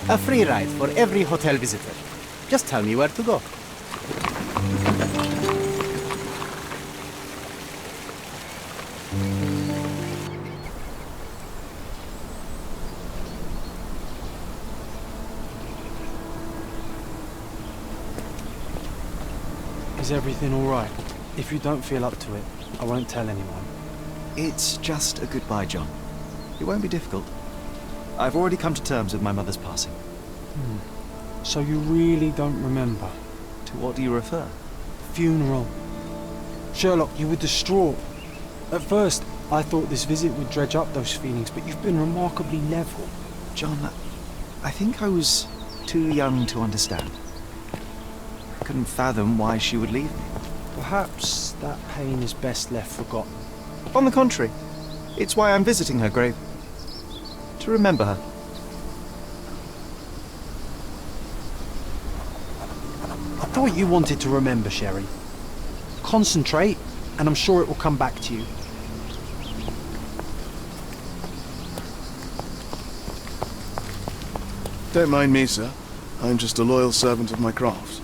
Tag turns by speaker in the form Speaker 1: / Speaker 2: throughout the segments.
Speaker 1: A free ride for every hotel visitor. Just tell me where to go.
Speaker 2: Is everything all right? If you don't feel up to it, I won't tell anyone.
Speaker 3: It's just a goodbye, John. It won't be difficult. I've already come to terms with my mother's passing.
Speaker 2: So you really don't remember?
Speaker 3: To what do you refer?
Speaker 2: Funeral. Sherlock, you were distraught. At first, I thought this visit would dredge up those feelings, but you've been remarkably level.
Speaker 3: John, I think I was too young to understand. I couldn't fathom why she would leave me.
Speaker 2: Perhaps that pain is best left forgotten.
Speaker 3: On the contrary, it's why I'm visiting her grave. To remember her.
Speaker 2: I thought you wanted to remember, Sherry. Concentrate, and I'm sure it will come back to you.
Speaker 4: Don't mind me, sir. I'm just a loyal servant of my craft.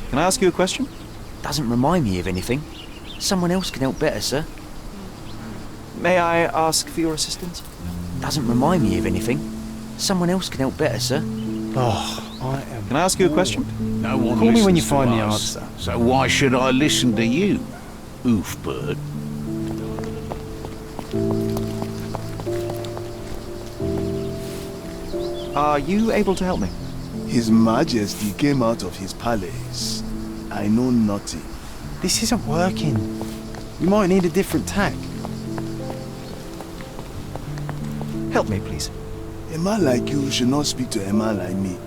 Speaker 3: Can I ask you a question? Doesn't remind me of anything. Someone else can help better, sir. May I ask for your assistance?
Speaker 5: Doesn't remind me of anything. Someone else can help better, sir.
Speaker 2: Oh, I am...
Speaker 3: Can I ask you a question?
Speaker 6: No one
Speaker 2: Call me when you
Speaker 6: listens to
Speaker 2: find the
Speaker 6: us,
Speaker 2: answer.
Speaker 6: So why should I listen to you, oofbird?
Speaker 3: Are you able to help me?
Speaker 4: His Majesty came out of his palace. I know nothing.
Speaker 2: This isn't working. You might need a different tack.
Speaker 3: Help me, please.
Speaker 4: A man like you should not speak to a man like me.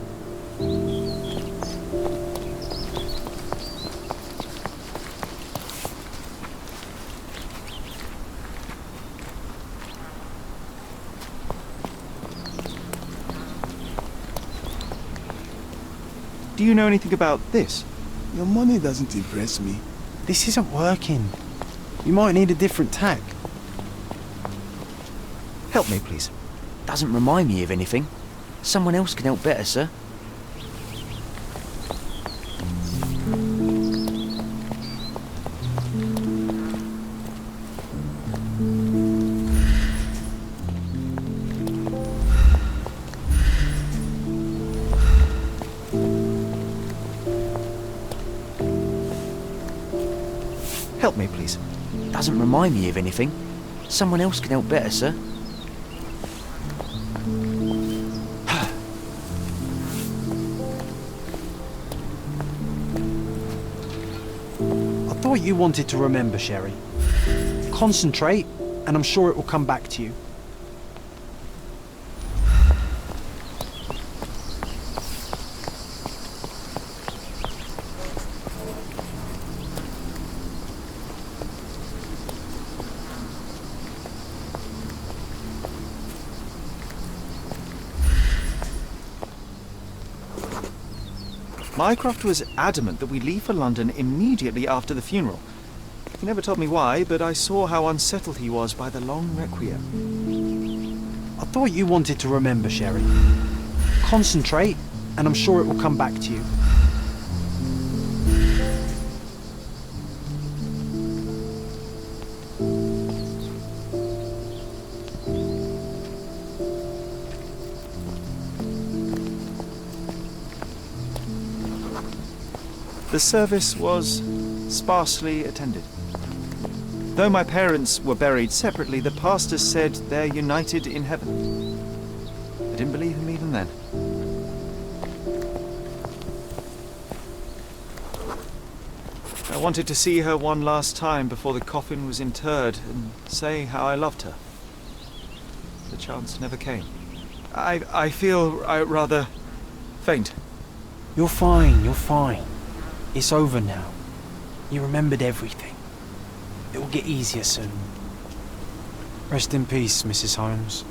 Speaker 3: Do you know anything about this?
Speaker 4: Your money doesn't impress me.
Speaker 2: This isn't working. You might need a different tack.
Speaker 3: Help me, please.
Speaker 5: Doesn't remind me of anything. Someone else can help better, sir.
Speaker 3: Help me, please.
Speaker 5: Doesn't remind me of anything. Someone else can help better, sir.
Speaker 2: I thought you wanted to remember, Sherry. Concentrate, and I'm sure it will come back to you.
Speaker 3: Mycroft was adamant that we leave for London immediately after the funeral. He never told me why, but I saw how unsettled he was by the long requiem.
Speaker 2: I thought you wanted to remember, Sherry. Concentrate, and I'm sure it will come back to you.
Speaker 3: The service was sparsely attended. Though my parents were buried separately, the pastor said they're united in heaven. I didn't believe him even then. I wanted to see her one last time before the coffin was interred and say how I loved her. The chance never came. I feel rather faint.
Speaker 2: You're fine, you're fine. It's over now. You remembered everything. It will get easier soon. Rest in peace, Mrs. Holmes.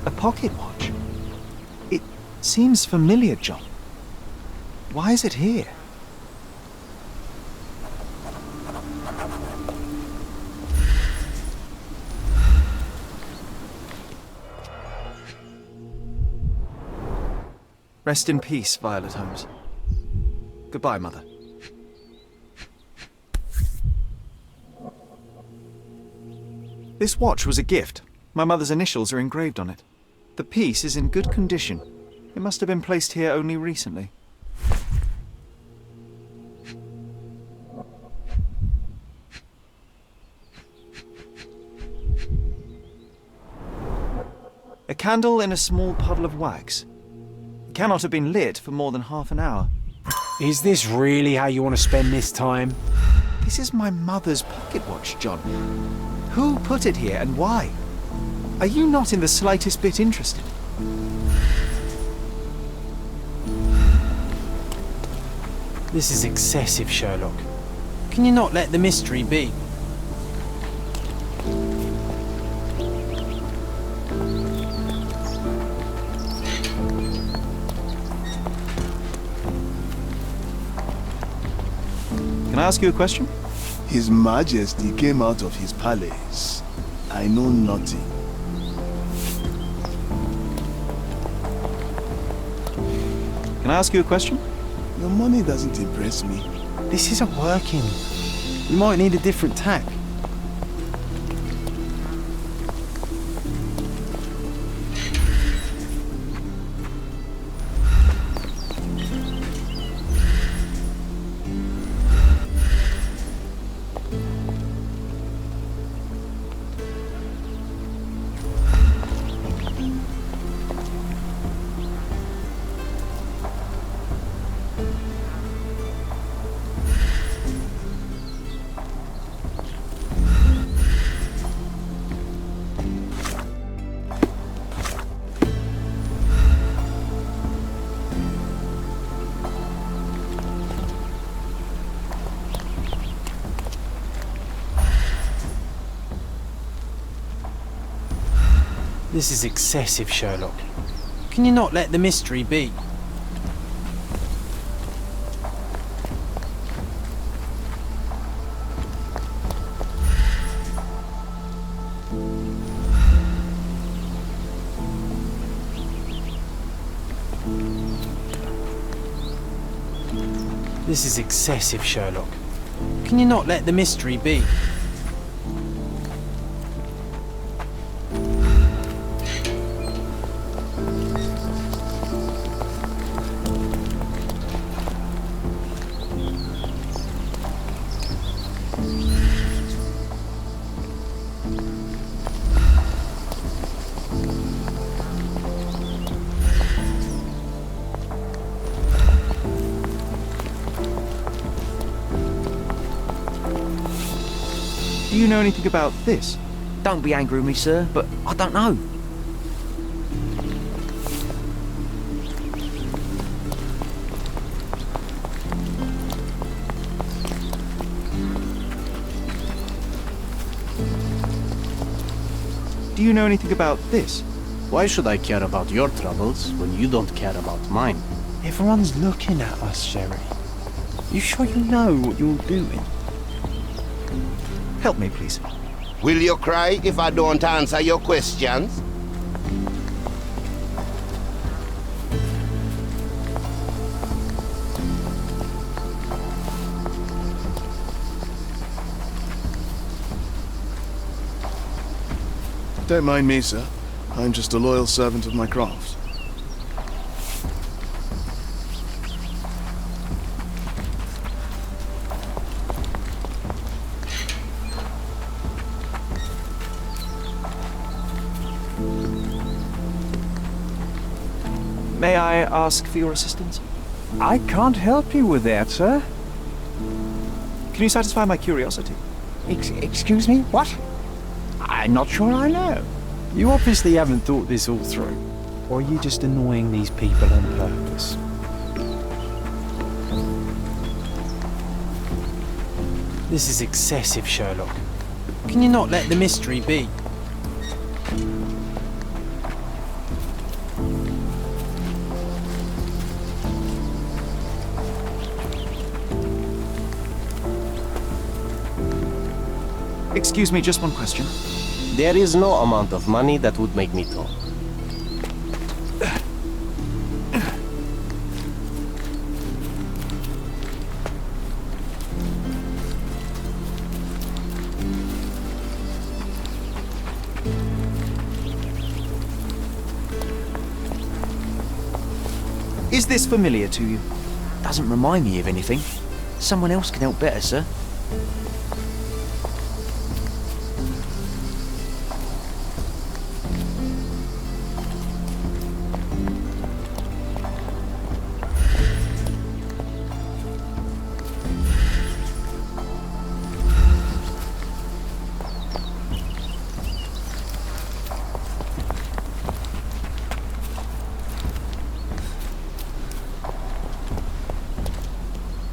Speaker 3: A pocket watch? It seems familiar, John. Why is it here? Rest in peace, Violet Holmes. Goodbye, Mother. This watch was a gift. My mother's initials are engraved on it. The piece is in good condition. It must have been placed here only recently. A candle in a small puddle of wax. It cannot have been lit for more than half an hour.
Speaker 2: Is this really how you want to spend this time?
Speaker 3: This is my mother's pocket watch, John. Who put it here and why? Are you not in the slightest bit interested?
Speaker 2: This is excessive, Sherlock. Can you not let the mystery be?
Speaker 3: I ask you a question?
Speaker 4: His Majesty came out of his palace. I know nothing.
Speaker 3: Can I ask you a question?
Speaker 4: Your money doesn't impress me.
Speaker 2: This isn't working. You might need a different tack. This is excessive, Sherlock. Can you not let the mystery be? This is excessive, Sherlock. Can you not let the mystery be?
Speaker 3: Do you know anything about this?
Speaker 5: Don't be angry with me, sir, but I don't know.
Speaker 3: Do you know anything about this?
Speaker 1: Why should I care about your troubles when you don't care about mine?
Speaker 2: Everyone's looking at us, Sherry. You sure you know what you're doing?
Speaker 3: Help me, please.
Speaker 7: Will you cry if I don't answer your questions?
Speaker 4: Don't mind me, sir. I'm just a loyal servant of my craft.
Speaker 3: May I ask for your assistance?
Speaker 6: I can't help you with that, sir.
Speaker 3: Can you satisfy my curiosity?
Speaker 6: Excuse me? What? I'm not sure I know.
Speaker 2: You obviously haven't thought this all through. Or are you just annoying these people on purpose? This is excessive, Sherlock. Can you not let the mystery be?
Speaker 3: Excuse me, just one question.
Speaker 1: There is no amount of money that would make me talk.
Speaker 3: Is this familiar to you?
Speaker 5: Doesn't remind me of anything. Someone else can help better, sir.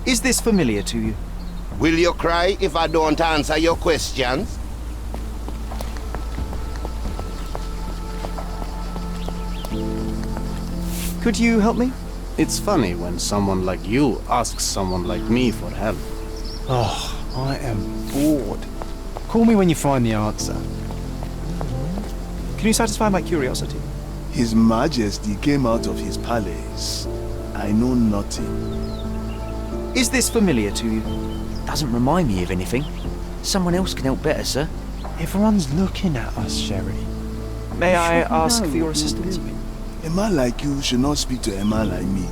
Speaker 3: Is this familiar to you?
Speaker 7: Will you cry if I don't answer your questions?
Speaker 3: Could you help me?
Speaker 1: It's funny when someone like you asks someone like me for help.
Speaker 2: Oh, I am bored. Call me when you find the answer.
Speaker 3: Can you satisfy my curiosity?
Speaker 4: His Majesty came out of his palace. I know nothing.
Speaker 3: Is this familiar to you?
Speaker 5: Doesn't remind me of anything. Someone else can help better, sir.
Speaker 2: Everyone's looking at us, Sherry.
Speaker 3: May I ask for your assistance?
Speaker 4: A man like you should not speak to a man like me.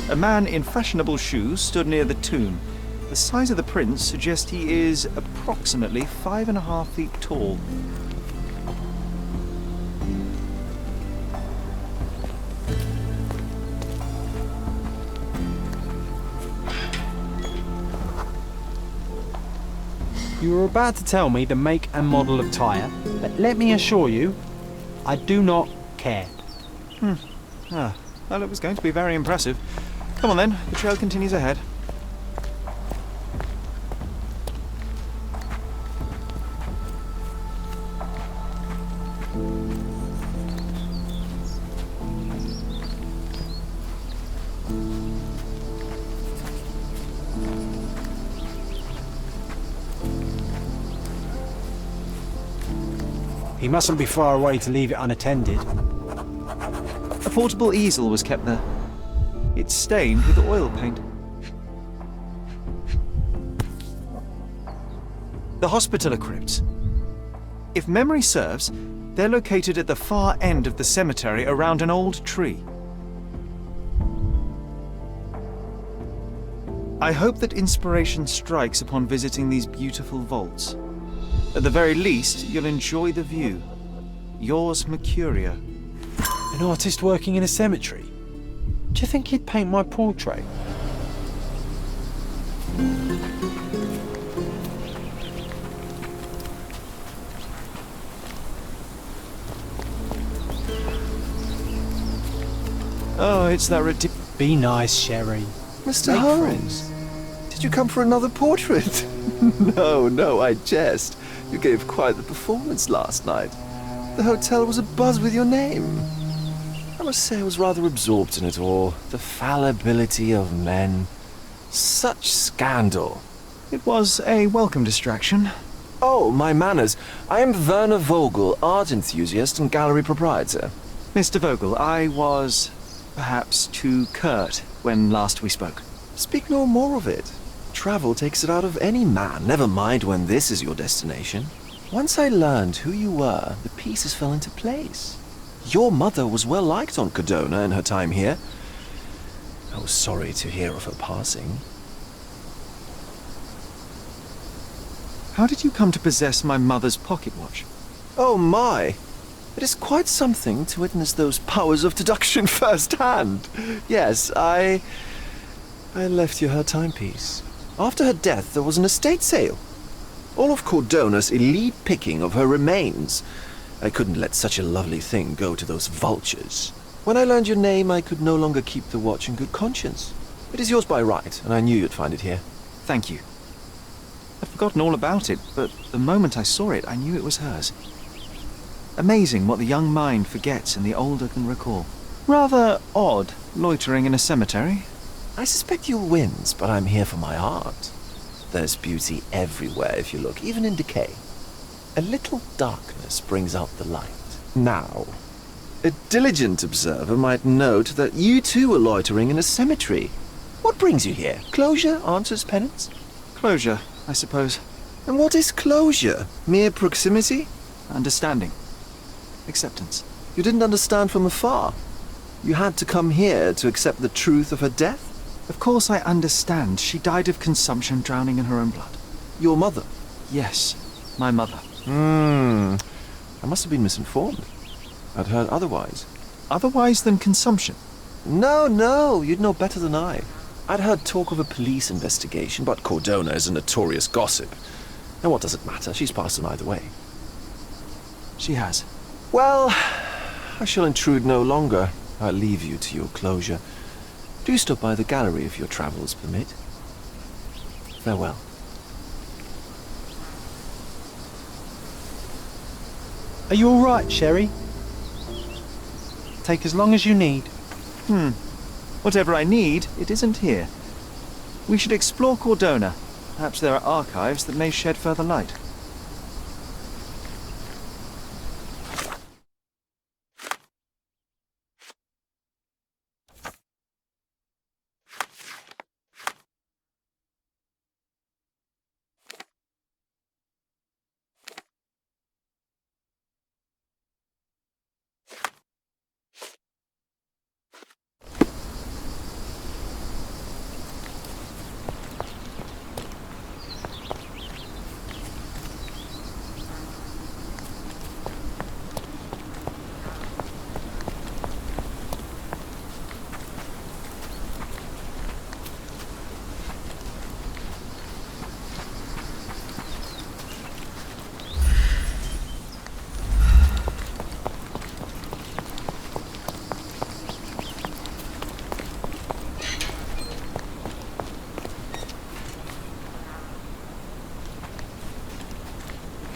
Speaker 3: A man in fashionable shoes stood near the tomb. The size of the prints suggests he is approximately 5.5 feet tall.
Speaker 2: You were about to tell me the make and model of tyre, but let me assure you, I do not care.
Speaker 3: Well, it was going to be very impressive. Come on then, the trail continues ahead.
Speaker 2: He mustn't be far away to leave it unattended.
Speaker 3: A portable easel was kept there. It's stained with oil paint. The Hospitaller crypts. If memory serves, they're located at the far end of the cemetery around an old tree. I hope that inspiration strikes upon visiting these beautiful vaults. At the very least, you'll enjoy the view. Yours, Mercuria.
Speaker 2: An artist working in a cemetery? Do you think he'd paint my portrait?
Speaker 3: Oh, it's that ridiculous.
Speaker 2: Be nice, Sherry.
Speaker 8: Mr.
Speaker 2: Make
Speaker 8: Holmes, did you come for another portrait? No, I jest. You gave quite the performance last night. The hotel was abuzz with your name. I must say I was rather absorbed in it all. The fallibility of men. Such scandal.
Speaker 3: It was a welcome distraction.
Speaker 8: Oh, my manners. I am Werner Vogel, art enthusiast and gallery proprietor.
Speaker 3: Mr. Vogel, I was perhaps too curt when last we spoke.
Speaker 8: Speak no more of it. Travel takes it out of any man, never mind when this is your destination. Once I learned who you were, the pieces fell into place. Your mother was well liked on Cardona in her time here. I was sorry to hear of her passing.
Speaker 3: How did you come to possess my mother's pocket watch?
Speaker 8: Oh my! It is quite something to witness those powers of deduction firsthand. Yes, I left you her timepiece. After her death, there was an estate sale. All of Cordona's elite picking of her remains. I couldn't let such a lovely thing go to those vultures. When I learned your name, I could no longer keep the watch in good conscience. It is yours by right, and I knew you'd find it here.
Speaker 3: Thank you. I'd forgotten all about it, but the moment I saw it, I knew it was hers. Amazing what the young mind forgets and the older can recall. Rather odd, loitering in a cemetery.
Speaker 8: I suspect you'll win, but I'm here for my art. There's beauty everywhere if you look, even in decay. A little darkness brings out the light. Now, a diligent observer might note that you too are loitering in a cemetery. What brings you here? Closure answers penance?
Speaker 3: Closure, I suppose.
Speaker 8: And what is closure? Mere proximity?
Speaker 3: Understanding. Acceptance.
Speaker 8: You didn't understand from afar. You had to come here to accept the truth of her death?
Speaker 3: Of course I understand. She died of consumption, drowning in her own blood.
Speaker 8: Your mother?
Speaker 3: Yes, my mother.
Speaker 8: I must have been misinformed. I'd heard otherwise.
Speaker 3: Otherwise than consumption?
Speaker 8: No, you'd know better than I. I'd heard talk of a police investigation, but Cordona is a notorious gossip. And what does it matter? She's passed on either way.
Speaker 3: She has.
Speaker 8: Well, I shall intrude no longer. I'll leave you to your closure. Do stop by the gallery if your travels permit. Farewell.
Speaker 2: Are you all right, Sherry? Take as long as you need.
Speaker 3: Whatever I need, it isn't here. We should explore Cordona. Perhaps there are archives that may shed further light.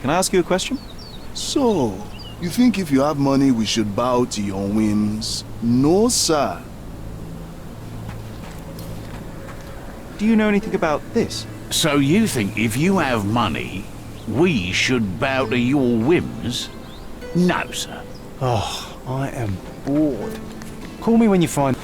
Speaker 3: Can I ask you a question?
Speaker 4: So, you think if you have money we should bow to your whims? No, sir.
Speaker 3: Do you know anything about this?
Speaker 6: So you think if you have money, we should bow to your whims? No, sir.
Speaker 2: Oh, I am bored. Call me when you find...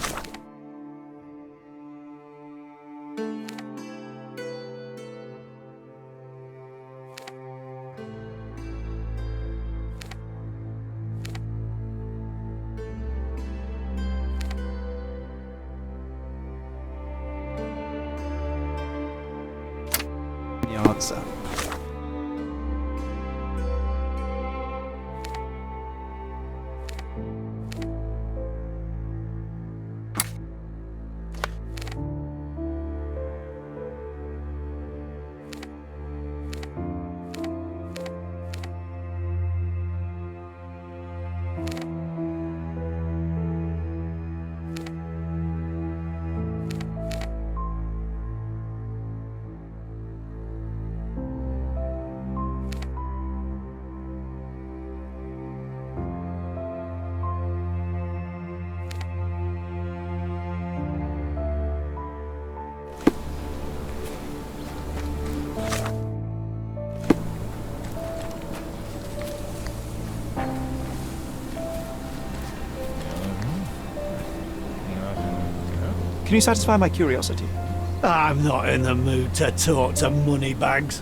Speaker 2: the answer.
Speaker 3: Can you satisfy my curiosity?
Speaker 9: I'm not in the mood to talk to moneybags.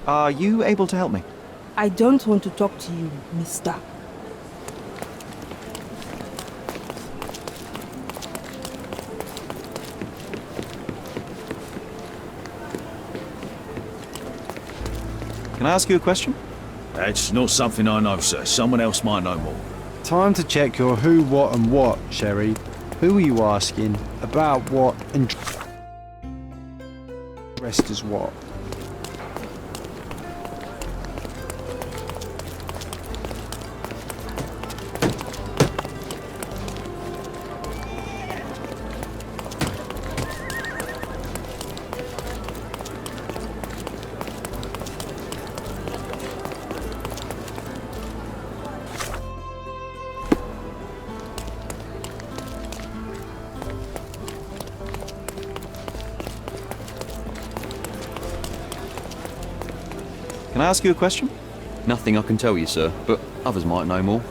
Speaker 3: Are you able to help me?
Speaker 10: I don't want to talk to you, mister.
Speaker 3: Can I ask you a question?
Speaker 6: That's not something I know, sir. Someone else might know more.
Speaker 2: Time to check your who, what and what, Sherry. Who are you asking? About what? And rest is what?
Speaker 3: Can I ask you a question?
Speaker 8: Nothing I can tell you, sir, but others might know more.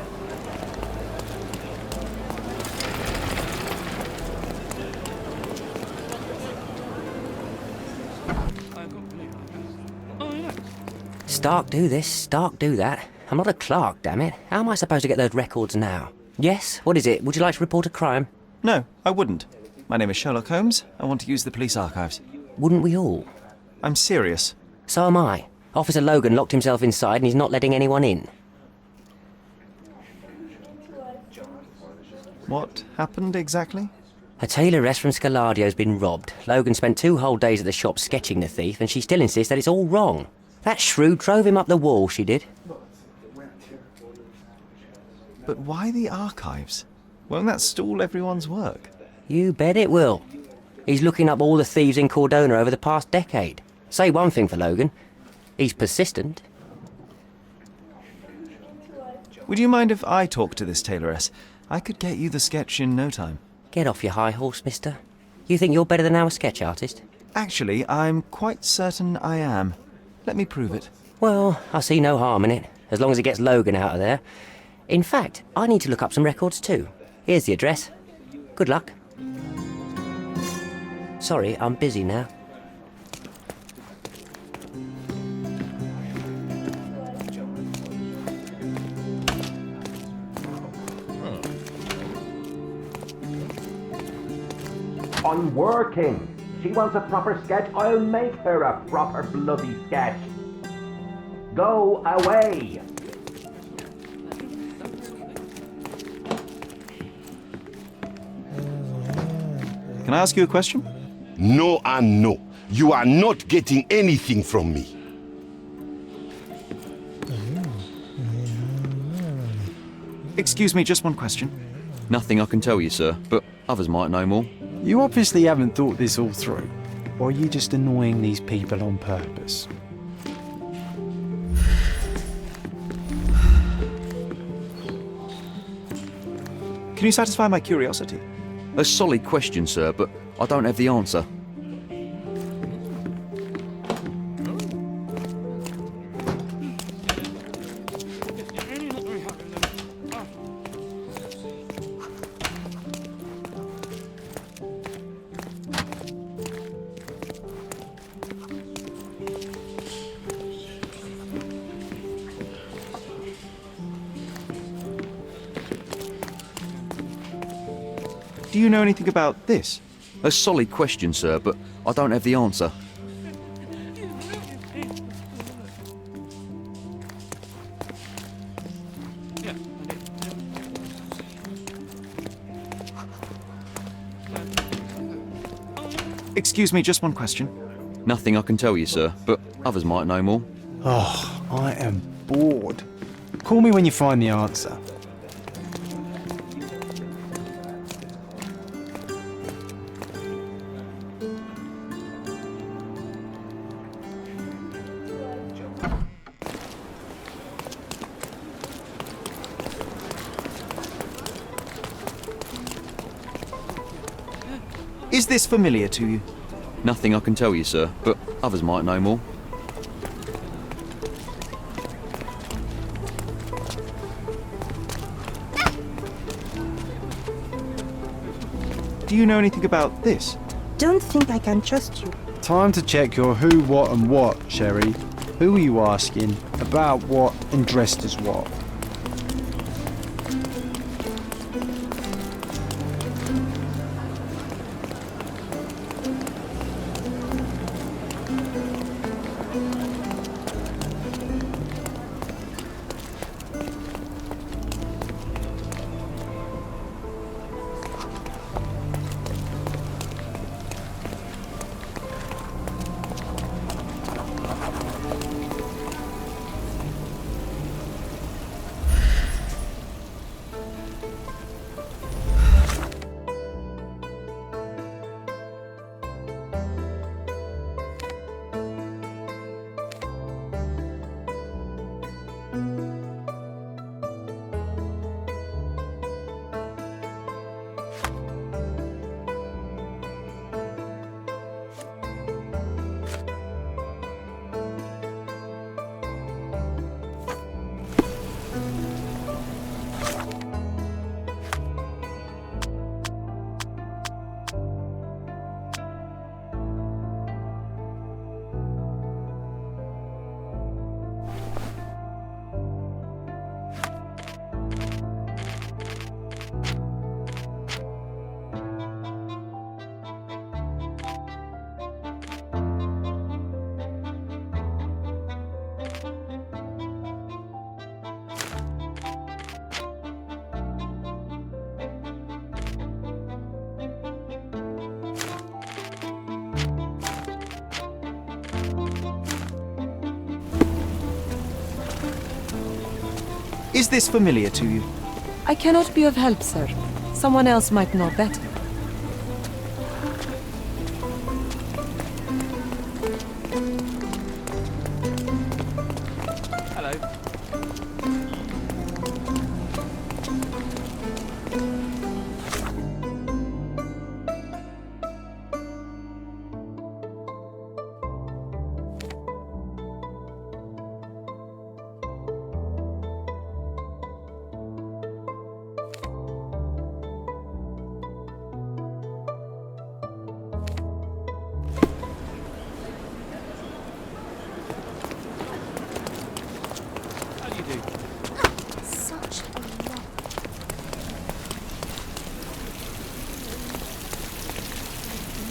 Speaker 11: Stark do this, Stark do that. I'm not a clerk, damn it. How am I supposed to get those records now? Yes? What is it? Would you like to report a crime?
Speaker 3: No, I wouldn't. My name is Sherlock Holmes. I want to use the police archives.
Speaker 11: Wouldn't we all?
Speaker 3: I'm serious.
Speaker 11: So am I. Officer Logan locked himself inside and he's not letting anyone in.
Speaker 3: What happened exactly?
Speaker 11: A tailoress from Scaladio's been robbed. Logan spent 2 whole days at the shop sketching the thief, and she still insists that it's all wrong. That shrew drove him up the wall, she did.
Speaker 3: But why the archives? Won't that stall everyone's work?
Speaker 11: You bet it will. He's looking up all the thieves in Cordona over the past decade. Say one thing for Logan. He's persistent.
Speaker 3: Would you mind if I talk to this tailoress? I could get you the sketch in no time.
Speaker 11: Get off your high horse, mister. You think you're better than our sketch artist?
Speaker 3: Actually, I'm quite certain I am. Let me prove it.
Speaker 11: Well, I see no harm in it, as long as it gets Logan out of there. In fact, I need to look up some records too. Here's the address. Good luck. Sorry, I'm busy now.
Speaker 12: I'm working. She wants a proper sketch, I'll make her a proper bloody sketch. Go away.
Speaker 3: Can I ask you a question?
Speaker 7: No and no. You are not getting anything from me.
Speaker 3: Excuse me, just one question.
Speaker 8: Nothing I can tell you, sir, but others might know more.
Speaker 2: You obviously haven't thought this all through. Or are you just annoying these people on purpose?
Speaker 3: Can you satisfy my curiosity?
Speaker 8: A solid question, sir, but I don't have the answer.
Speaker 3: Do you know anything about this?
Speaker 8: A solid question, sir, but I don't have the answer.
Speaker 3: Excuse me, just one question.
Speaker 8: Nothing I can tell you, sir, but others might know more.
Speaker 2: Oh, I am bored. Call me when you find the answer.
Speaker 3: Is this familiar to you?
Speaker 8: Nothing I can tell you, sir, but others might know more.
Speaker 3: Do you know anything about this?
Speaker 10: Don't think I can trust you.
Speaker 2: Time to check your who, what and what, Sherry. Who are you asking, about what and dressed as what?
Speaker 3: this familiar to you?
Speaker 13: I cannot be of help, sir. Someone else might know better.
Speaker 3: Hello.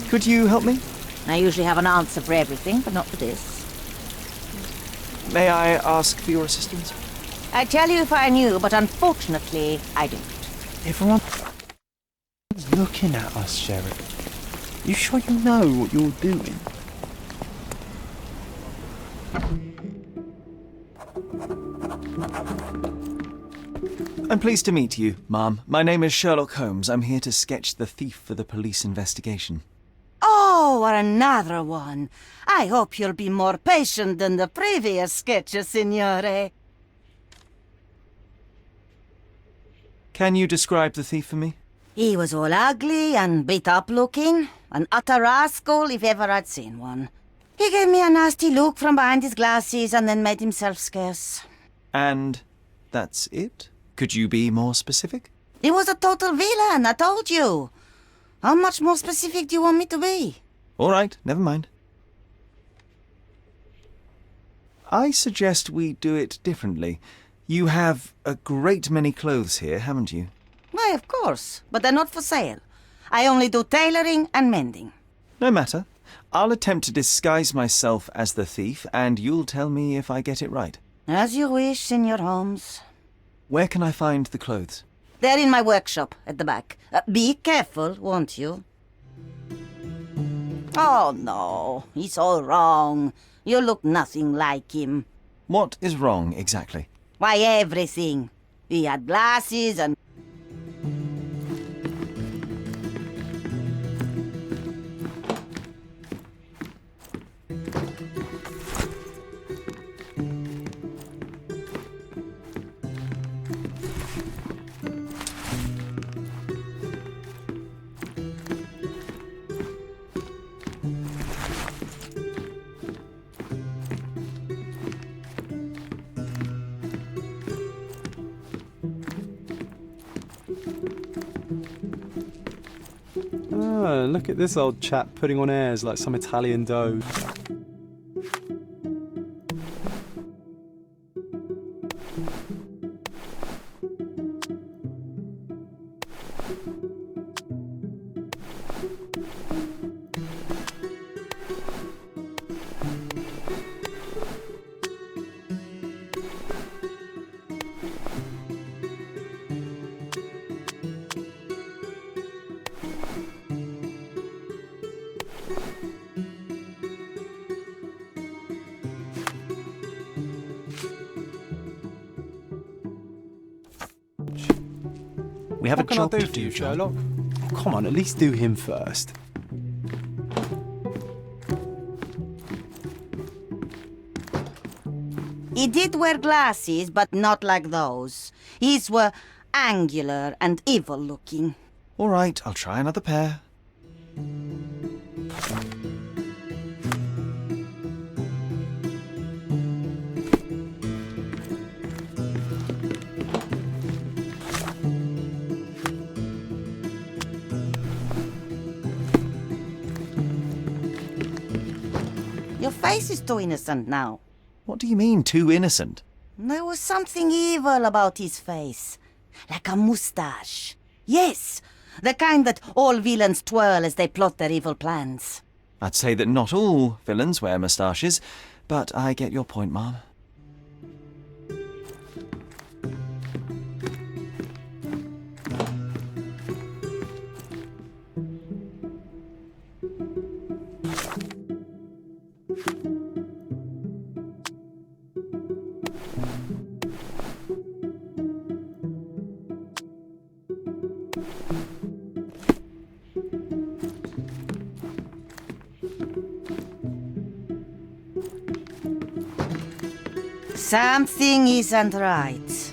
Speaker 3: Could you help me?
Speaker 14: I usually have an answer for everything, but not for this.
Speaker 3: May I ask for your assistance?
Speaker 14: I'd tell you if I knew, but unfortunately, I don't.
Speaker 2: Everyone's looking at us, Sheriff. You sure you know what you're doing?
Speaker 3: I'm pleased to meet you, ma'am. My name is Sherlock Holmes. I'm here to sketch the thief for the police investigation.
Speaker 14: Oh, another one. I hope you'll be more patient than the previous sketches, signore.
Speaker 3: Can you describe the thief for me?
Speaker 14: He was all ugly and beat-up looking. An utter rascal if ever I'd seen one. He gave me a nasty look from behind his glasses and then made himself scarce.
Speaker 3: And that's it? Could you be more specific?
Speaker 14: He was a total villain, I told you. How much more specific do you want me to be?
Speaker 3: All right, never mind. I suggest we do it differently. You have a great many clothes here, haven't you?
Speaker 14: Why, of course, but they're not for sale. I only do tailoring and mending.
Speaker 3: No matter. I'll attempt to disguise myself as the thief, and you'll tell me if I get it right.
Speaker 14: As you wish, Senor Holmes.
Speaker 3: Where can I find the clothes?
Speaker 14: They're in my workshop at the back. Be careful, won't you? Oh, no. He's all wrong. You look nothing like him.
Speaker 3: What is wrong, exactly?
Speaker 14: Why, everything. He had glasses and...
Speaker 2: Oh, look at this old chap putting on airs like some Italian doge.
Speaker 3: We have a job
Speaker 2: What can I do
Speaker 3: to
Speaker 2: for you,
Speaker 3: John.
Speaker 2: Sherlock? Come on, at least do him first.
Speaker 14: He did wear glasses, but not like those. His were angular and evil-looking.
Speaker 3: All right, I'll try another pair.
Speaker 14: Your face is too innocent now.
Speaker 3: What do you mean, too innocent?
Speaker 14: There was something evil about his face. Like a moustache. Yes, the kind that all villains twirl as they plot their evil plans.
Speaker 3: I'd say that not all villains wear moustaches, but I get your point, ma'am.
Speaker 14: Something isn't right.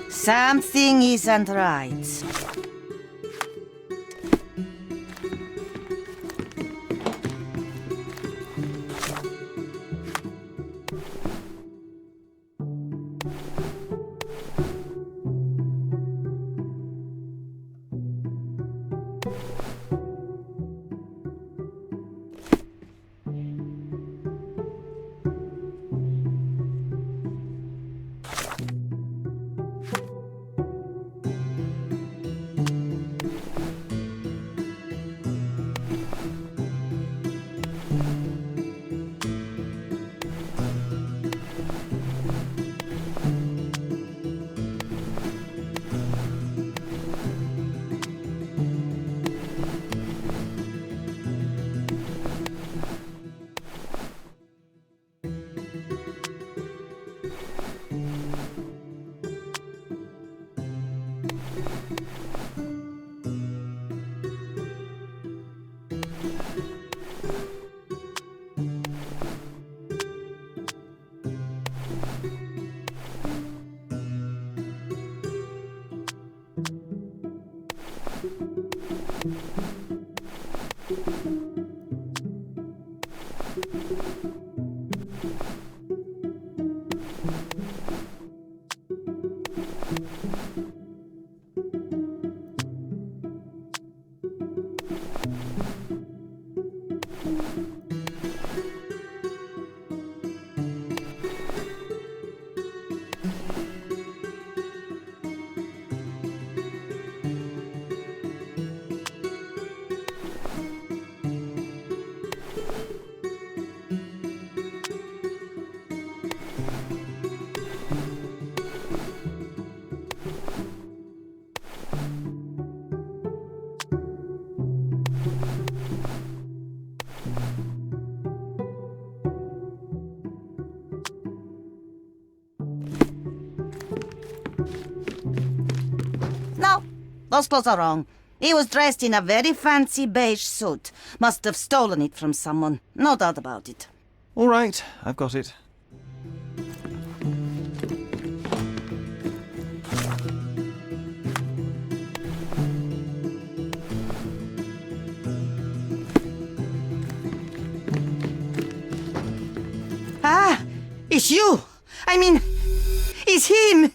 Speaker 14: Something isn't right. No, those clothes are wrong. He was dressed in a very fancy beige suit. Must have stolen it from someone. No doubt about it.
Speaker 3: All right, I've got it.
Speaker 14: Ah, it's you. I mean, it's him.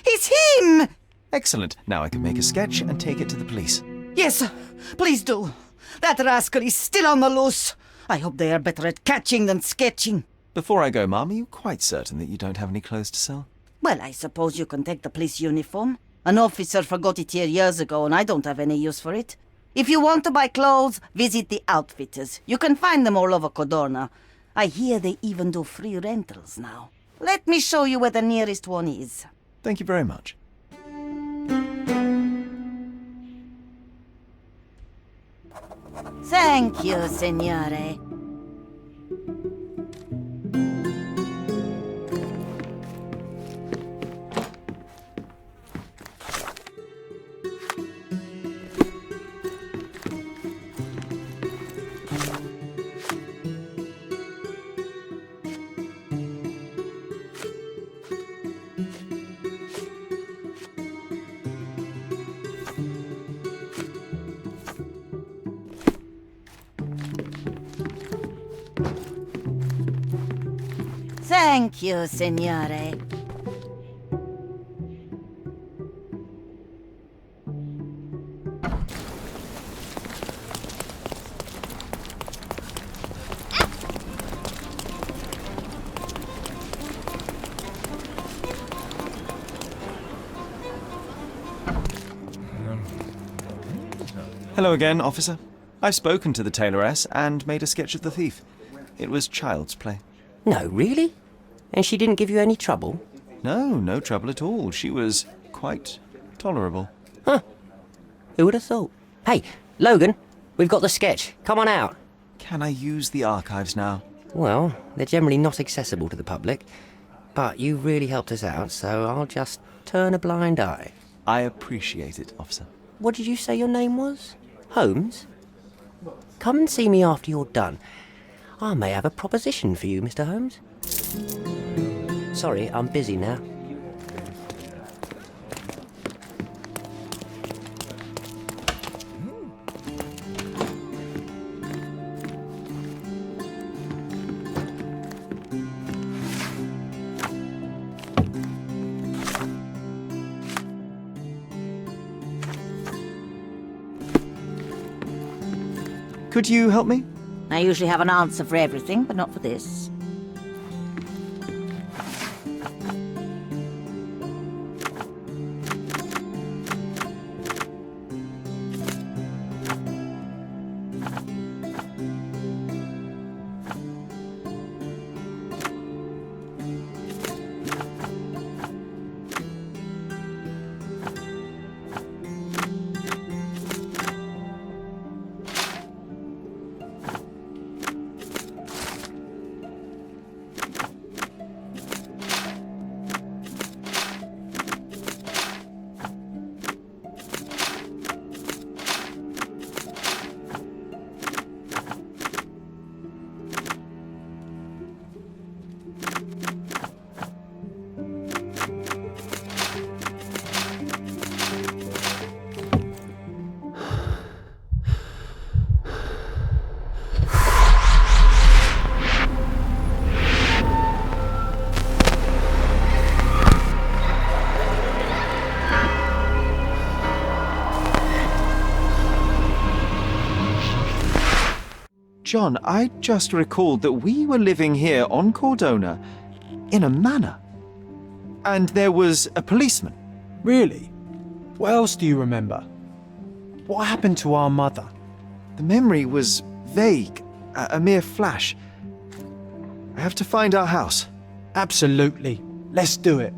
Speaker 14: It's him.
Speaker 3: Excellent. Now I can make a sketch and take it to the police.
Speaker 14: Yes, please do. That rascal is still on the loose. I hope they are better at catching than sketching.
Speaker 3: Before I go, Mum, are you quite certain that you don't have any clothes to sell?
Speaker 14: Well, I suppose you can take the police uniform. An officer forgot it here years ago, and I don't have any use for it. If you want to buy clothes, visit the outfitters. You can find them all over Codorna. I hear they even do free rentals now. Let me show you where the nearest one is.
Speaker 3: Thank you very much.
Speaker 14: Thank you, signore. Thank you, signore.
Speaker 3: Hello again, officer. I've spoken to the tailoress and made a sketch of the thief. It was child's play.
Speaker 11: No, really? And she didn't give you any trouble?
Speaker 3: No, no trouble at all. She was quite tolerable.
Speaker 11: Huh. Who would have thought? Hey, Logan, we've got the sketch. Come on out.
Speaker 3: Can I use the archives now?
Speaker 11: Well, they're generally not accessible to the public. But you really helped us out, so I'll just turn a blind eye.
Speaker 3: I appreciate it, officer.
Speaker 11: What did you say your name was? Holmes? Come and see me after you're done. I may have a proposition for you, Mr. Holmes. Sorry, I'm busy now.
Speaker 3: Could you help me?
Speaker 14: I usually have an answer for everything, but not for this.
Speaker 3: John, I just recalled that we were living here on Cordona in a manor. And there was a policeman.
Speaker 2: Really? What else do you remember? What happened to our mother?
Speaker 3: The memory was vague, a mere flash. I have to find our house.
Speaker 2: Absolutely. Let's do it.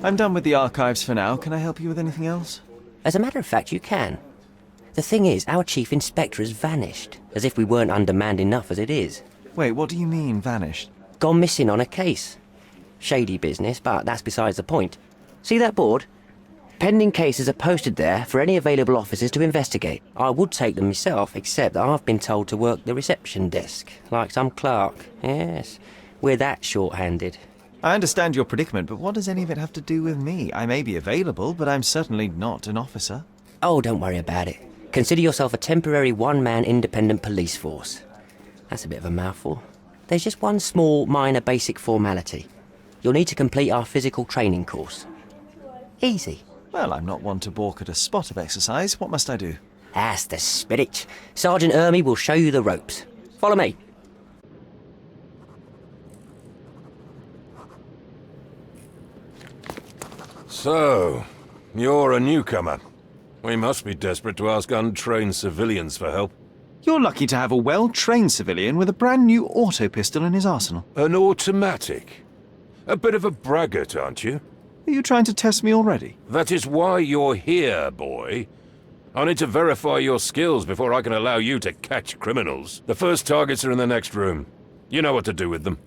Speaker 3: I'm done with the archives for now. Can I help you with anything else?
Speaker 11: As a matter of fact, you can. The thing is, our chief inspector has vanished, as if we weren't undermanned enough as it is.
Speaker 3: Wait, what do you mean, vanished?
Speaker 11: Gone missing on a case. Shady business, but that's besides the point. See that board? Pending cases are posted there for any available officers to investigate. I would take them myself, except that I've been told to work the reception desk, like some clerk. Yes, we're that short-handed.
Speaker 3: I understand your predicament, but what does any of it have to do with me? I may be available, but I'm certainly not an officer.
Speaker 11: Oh, don't worry about it. Consider yourself a temporary one-man independent police force. That's a bit of a mouthful. There's just one small, minor basic formality. You'll need to complete our physical training course. Easy.
Speaker 3: Well, I'm not one to balk at a spot of exercise. What must I do?
Speaker 11: That's the spirit. Sergeant Ermy will show you the ropes. Follow me.
Speaker 15: So, you're a newcomer. We must be desperate to ask untrained civilians for help.
Speaker 3: You're lucky to have a well-trained civilian with a brand new auto pistol in his arsenal.
Speaker 15: An automatic? A bit of a braggart, aren't you?
Speaker 3: Are you trying to test me already?
Speaker 15: That is why you're here, boy. I need to verify your skills before I can allow you to catch criminals. The first targets are in the next room. You know what to do with them.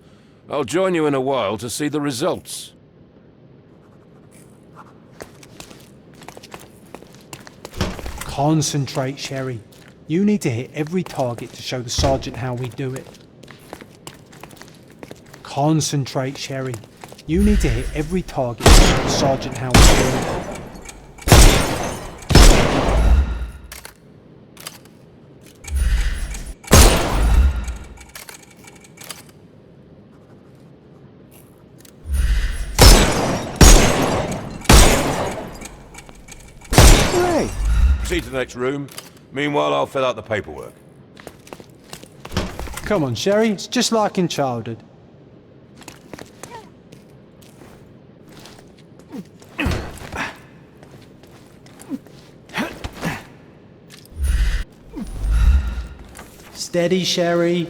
Speaker 15: I'll join you in a while to see the results.
Speaker 2: Concentrate, Sherry. You need to hit every target to show the sergeant how we do it. Concentrate, Sherry. You need to hit every target to show the sergeant how we do it.
Speaker 3: Hooray!
Speaker 15: Proceed to the next room. Meanwhile, I'll fill out the paperwork.
Speaker 2: Come on, Sherry. It's just like in childhood. Steady, Sherry.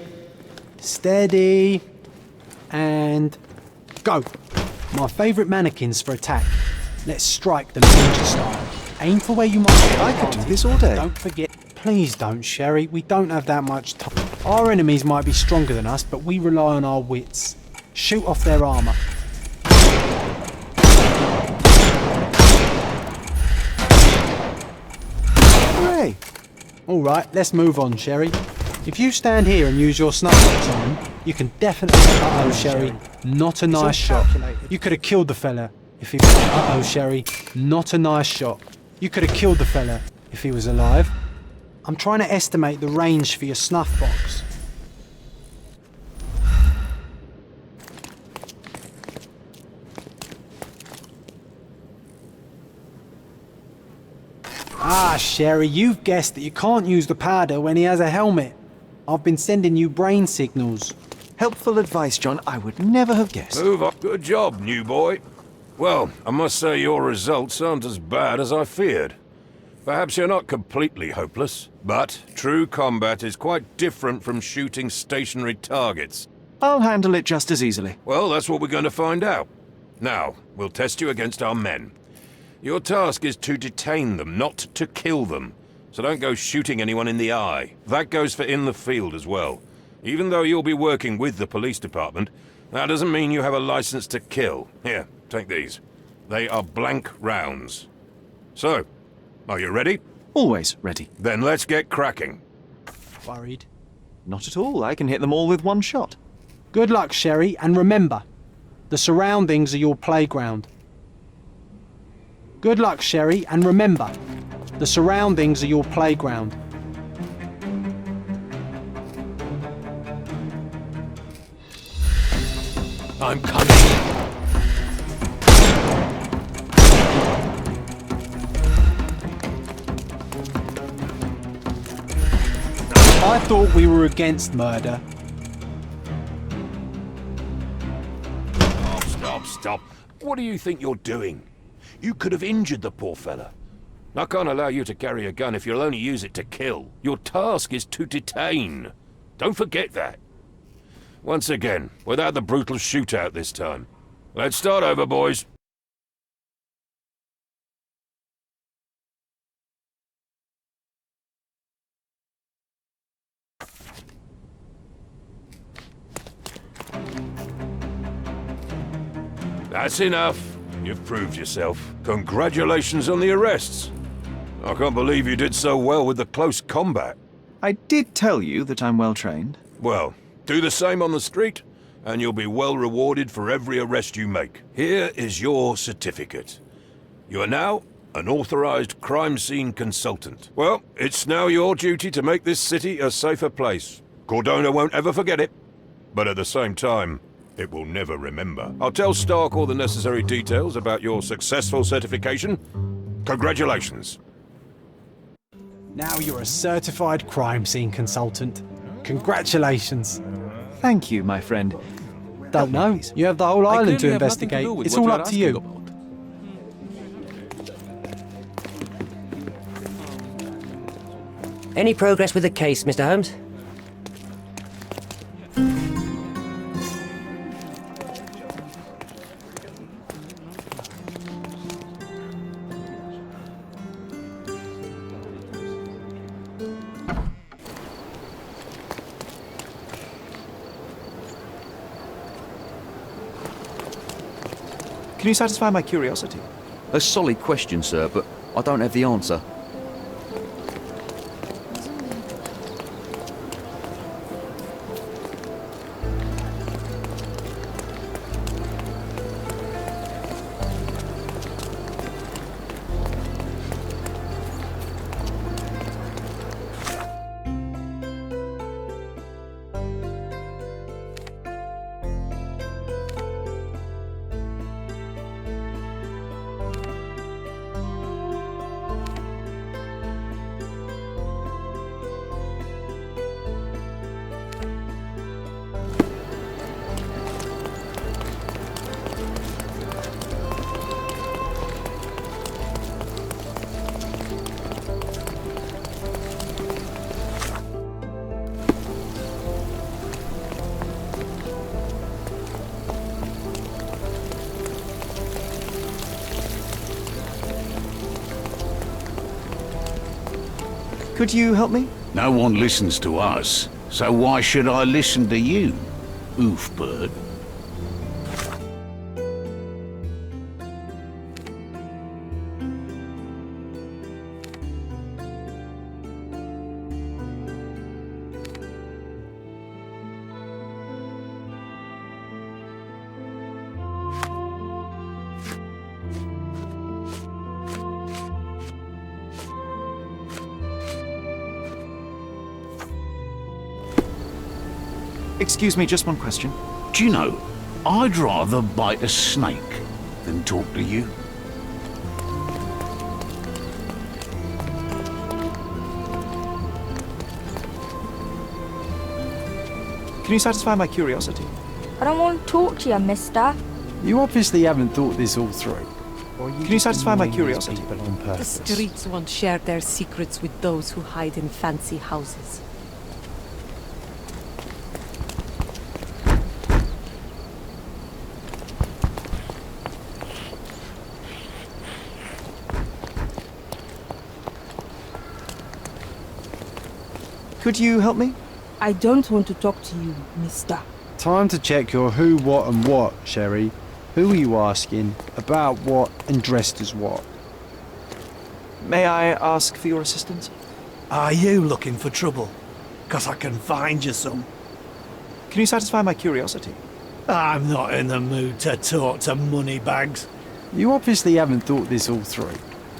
Speaker 2: Steady. And go. My favourite mannequins for attack. Let's strike them ninja style. Aim for where you might get
Speaker 3: I could do this all day.
Speaker 2: Don't forget. Please don't, Sherry. We don't have that much time. Our enemies might be stronger than us, but we rely on our wits. Shoot off their armour.
Speaker 3: Hooray!
Speaker 2: Alright, let's move on, Sherry. If you stand here and use your snuffbox on them, you can definitely... Uh-oh, Sherry. Not a nice shot. You could have killed the fella if he... Uh-oh, Sherry. Not a nice shot. You could have killed the fella if he was alive. I'm trying to estimate the range for your snuff box. Ah, Sherry, you've guessed that you can't use the powder when he has a helmet. I've been sending you brain signals.
Speaker 3: Helpful advice, John. I would never have guessed.
Speaker 15: Move on. Good job, new boy. Well, I must say your results aren't as bad as I feared. Perhaps you're not completely hopeless, but true combat is quite different from shooting stationary targets.
Speaker 3: I'll handle it just as easily.
Speaker 15: Well, that's what we're going to find out. Now, we'll test you against our men. Your task is to detain them, not to kill them. So don't go shooting anyone in the eye. That goes for in the field as well. Even though you'll be working with the police department, that doesn't mean you have a license to kill. Here, take these. They are blank rounds. So, are you ready?
Speaker 3: Always ready.
Speaker 15: Then let's get cracking.
Speaker 2: Worried?
Speaker 3: Not at all. I can hit them all with one shot.
Speaker 2: Good luck, Sherry, and remember, the surroundings are your playground. Good luck, Sherry, and remember, the surroundings are your playground.
Speaker 15: I'm coming.
Speaker 2: I thought we were against murder.
Speaker 15: Oh, stop. What do you think you're doing? You could have injured the poor fella. I can't allow you to carry a gun if you'll only use it to kill. Your task is to detain. Don't forget that. Once again, without the brutal shootout this time. Let's start over, boys. That's enough. You've proved yourself. Congratulations on the arrests. I can't believe you did so well with the close combat.
Speaker 3: I did tell you that I'm well trained.
Speaker 15: Well, do the same on the street, and you'll be well rewarded for every arrest you make. Here is your certificate. You are now an authorized crime scene consultant. Well, it's now your duty to make this city a safer place. Cordona won't ever forget it, but at the same time, it will never remember. I'll tell Stark all the necessary details about your successful certification. Congratulations.
Speaker 2: Now you're a certified crime scene consultant. Congratulations.
Speaker 3: Thank you, my friend.
Speaker 2: Don't know. You have the whole island to investigate. It's all up to you.
Speaker 11: Any progress with the case, Mr. Holmes?
Speaker 3: Can you satisfy my curiosity?
Speaker 5: A solid question, sir, but I don't have the answer.
Speaker 3: Could you help me?
Speaker 6: No one listens to us, so why should I listen to you, oofbird?
Speaker 3: Excuse me, just one question.
Speaker 6: Do you know, I'd rather bite a snake than talk to you.
Speaker 3: Can you satisfy my curiosity?
Speaker 16: I don't want to talk to you, mister.
Speaker 2: You obviously haven't thought this all through.
Speaker 3: Can you satisfy my curiosity?
Speaker 2: On
Speaker 13: The
Speaker 2: purpose?
Speaker 13: streets won't share their secrets with those who hide in fancy houses.
Speaker 3: Could you help me?
Speaker 10: I don't want to talk to you, mister.
Speaker 2: Time to check your who, what and what, Sherry. Who are you asking, about what and dressed as what?
Speaker 3: May I ask for your assistance?
Speaker 9: Are you looking for trouble? 'Cause I can find you some.
Speaker 3: Can you satisfy my curiosity?
Speaker 9: I'm not in the mood to talk to moneybags.
Speaker 2: You obviously haven't thought this all through.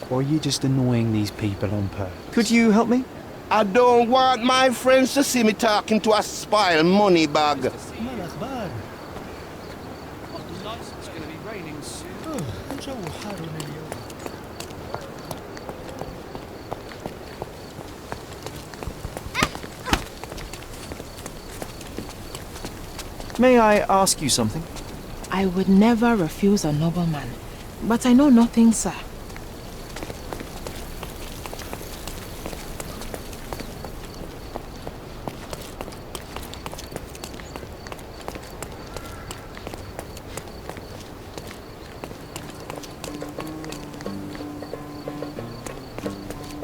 Speaker 2: Or are you just annoying these people on purpose?
Speaker 3: Could you help me?
Speaker 7: I don't want my friends to see me talking to a spoiled money bag.
Speaker 9: It's gonna be raining soon.
Speaker 3: May I ask you something?
Speaker 10: I would never refuse a nobleman. But I know nothing, sir.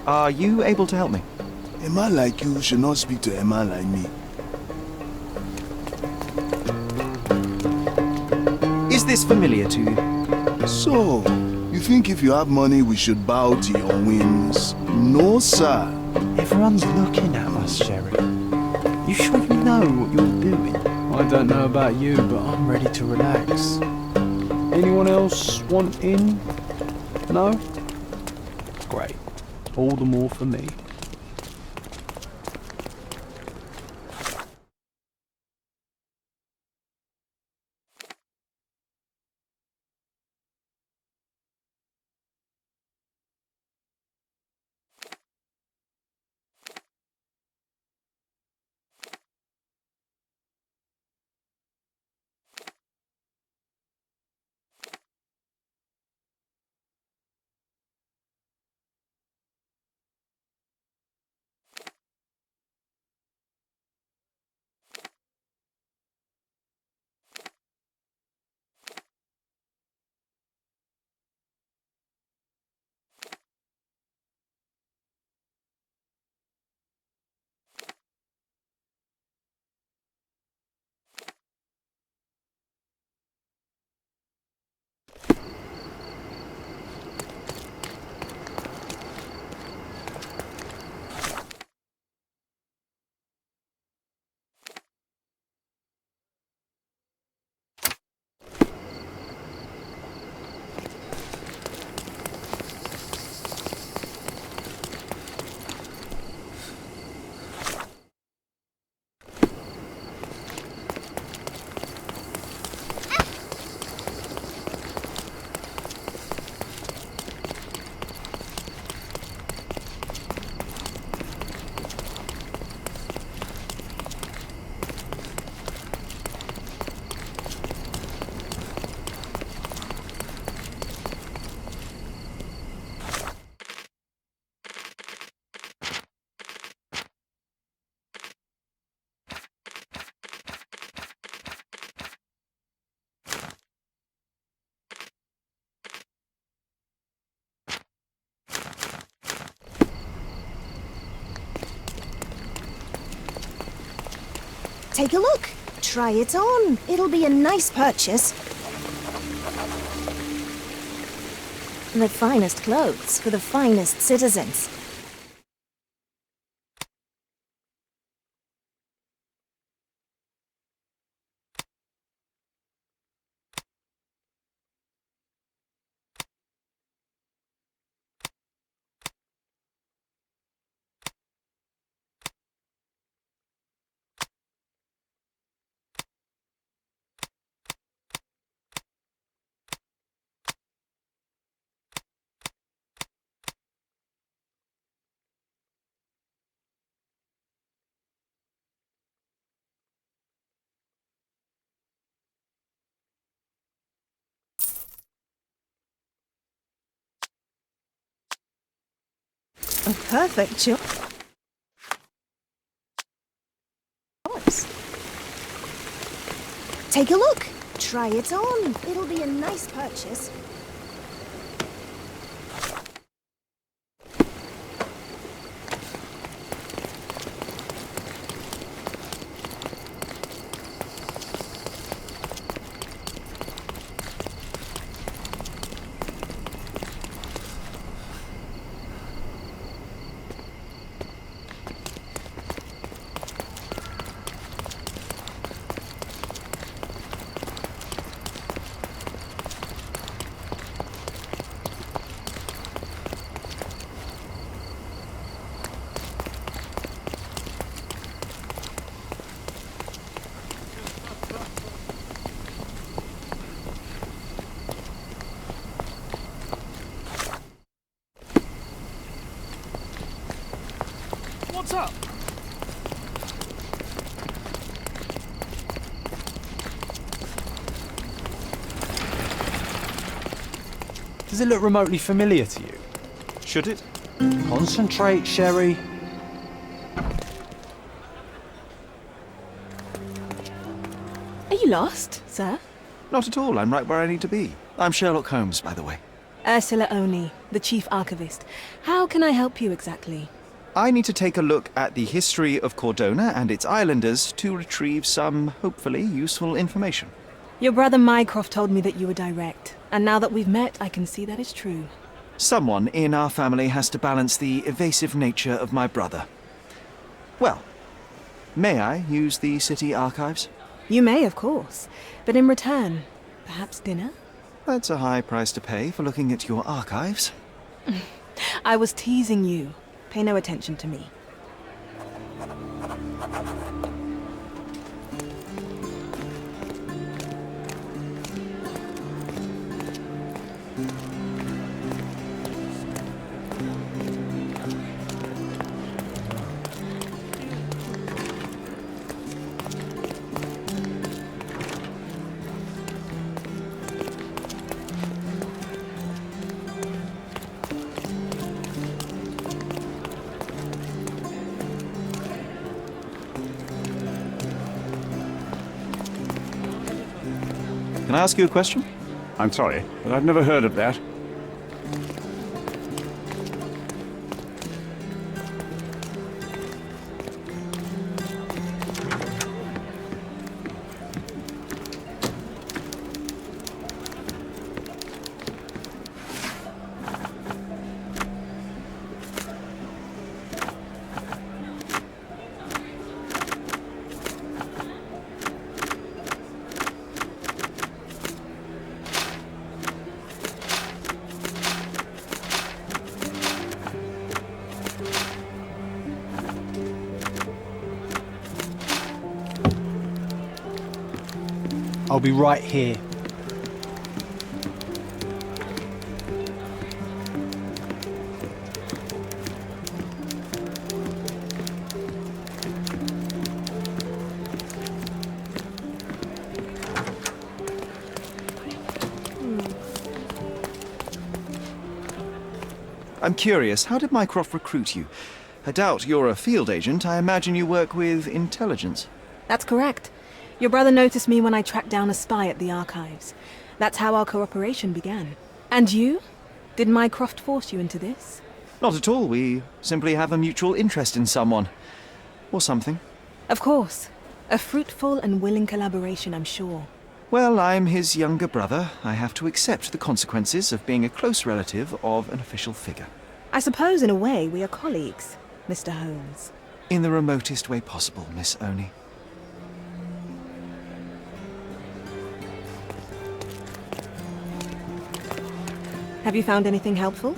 Speaker 3: Are you able to help me?
Speaker 4: A man like you should not speak to a man like me.
Speaker 3: Is this familiar to you?
Speaker 4: So, you think if you have money we should bow to your whims? No, sir.
Speaker 2: Everyone's looking at us, Sherry.
Speaker 8: You sure you know what you're doing?
Speaker 2: I don't know about you, but I'm ready to relax. Anyone else want in? No? Great. All the more for me.
Speaker 17: Take a look. Try it on. It'll be a nice purchase. The finest clothes for the finest citizens. A perfect choice. Take a look. Try it on. It'll be a nice purchase.
Speaker 3: What's up?
Speaker 2: Does it look remotely familiar to you?
Speaker 3: Should it?
Speaker 2: Concentrate, Sherry.
Speaker 10: Are you lost, sir?
Speaker 3: Not at all. I'm right where I need to be. I'm Sherlock Holmes, by the way.
Speaker 10: Ursula Oni, the Chief Archivist. How can I help you exactly?
Speaker 3: I need to take a look at the history of Cordona and its islanders to retrieve some, hopefully, useful information.
Speaker 18: Your brother Mycroft told me that you were direct, and now that we've met, I can see that is true.
Speaker 3: Someone in our family has to balance the evasive nature of my brother. Well, may I use the city archives?
Speaker 18: You may, of course. But in return, perhaps dinner?
Speaker 3: That's a high price to pay for looking at your archives.
Speaker 18: I was teasing you. Pay no attention to me.
Speaker 3: Can I ask you a question?
Speaker 19: I'm sorry, but I've never heard of that.
Speaker 2: I'll be right here.
Speaker 3: I'm curious, how did Mycroft recruit you? I doubt you're a field agent. I imagine you work with intelligence.
Speaker 18: That's correct. Your brother noticed me when I tracked down a spy at the archives. That's how our cooperation began. And you? Did Mycroft force you into this?
Speaker 3: Not at all. We simply have a mutual interest in someone. Or something.
Speaker 18: Of course. A fruitful and willing collaboration, I'm sure.
Speaker 3: Well, I'm his younger brother. I have to accept the consequences of being a close relative of an official figure.
Speaker 18: I suppose in a way we are colleagues, Mr. Holmes.
Speaker 3: In the remotest way possible, Miss Oni.
Speaker 18: Have you found anything helpful?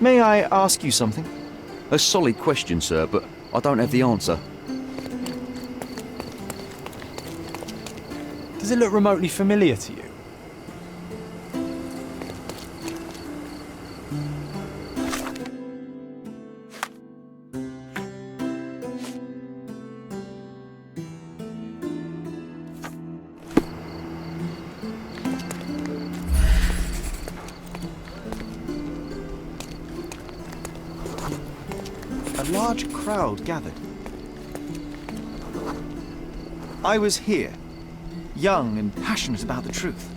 Speaker 3: May I ask you something?
Speaker 5: A solid question, sir, but I don't have the answer.
Speaker 2: Does it look remotely familiar to you?
Speaker 3: A large crowd gathered. I was here, young and passionate about the truth.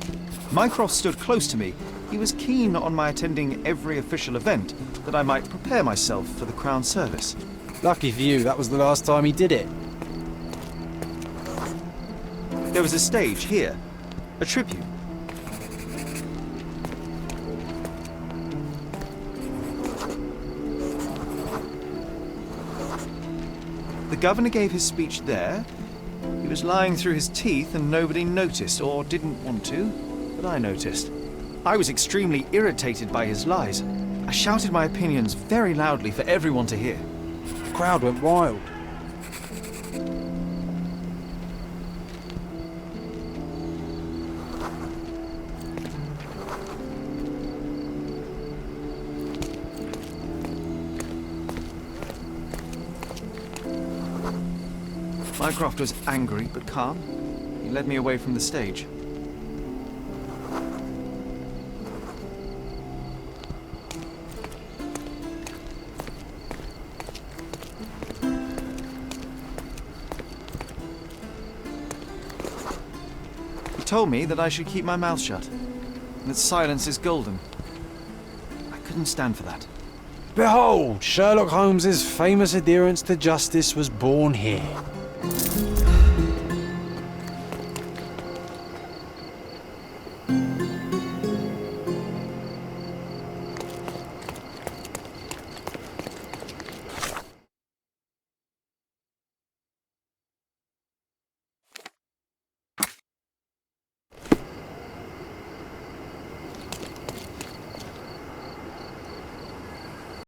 Speaker 3: Mycroft stood close to me. He was keen on my attending every official event, that I might prepare myself for the Crown service.
Speaker 2: Lucky for you, that was the last time he did it.
Speaker 3: There was a stage here, a tribute. The governor gave his speech there. He was lying through his teeth and nobody noticed, or didn't want to, but I noticed. I was extremely irritated by his lies. I shouted my opinions very loudly for everyone to hear.
Speaker 2: The crowd went wild.
Speaker 3: Mycroft was angry but calm. He led me away from the stage. He told me that I should keep my mouth shut. That silence is golden. I couldn't stand for that.
Speaker 2: Behold, Sherlock Holmes's famous adherence to justice was born here.